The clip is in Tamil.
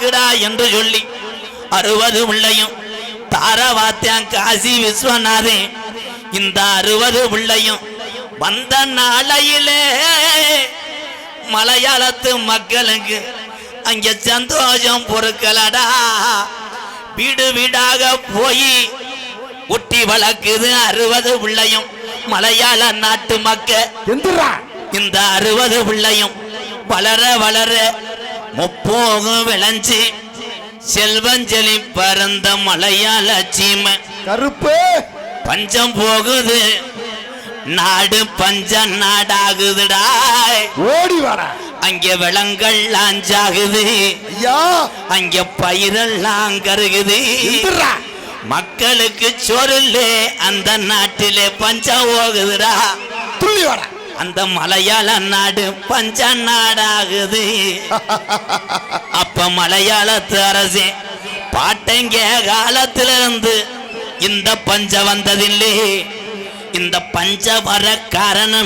இருக்குடா என்று சொல்லி 60 பிள்ளையும் தாரவாத்தியான் காசி விஸ்வநாதன் இந்த 60 பிள்ளையும் வந்த நாளையிலே மலையாளத்து மக்களுக்கு அங்க சந்தோஷம் பொறுக்கலடா. வீடு வீடாக போய் ஒட்டி வளர்க்குது 60 பிள்ளையும் மலையாள நாட்டு மக்கள். இந்த 60 பிள்ளையும் வளர வளர முப்போகம் விளைஞ்சு செல்வஞ்சலி பறந்த மலையாள சீமை கருப்பு பஞ்சம் போகுது, நாடு பஞ்ச நாடாகுதுடா. ஓடி வர அங்க விலங்கள் லாஞ்சாகுது, அங்க பயிரெல்லாம் கருகுது. மக்களுக்கு சொருளே அந்த நாட்டிலே பஞ்சம் போகுதுடா. துள்ளி வர அந்த மலையாள நாடு பஞ்ச நாடாகுது. அப்ப மலையாளத்து அரசே பாட்டங்க காலத்திலிருந்து இந்த பஞ்ச வந்ததில்லை. இந்த பஞ்ச வர காரணம்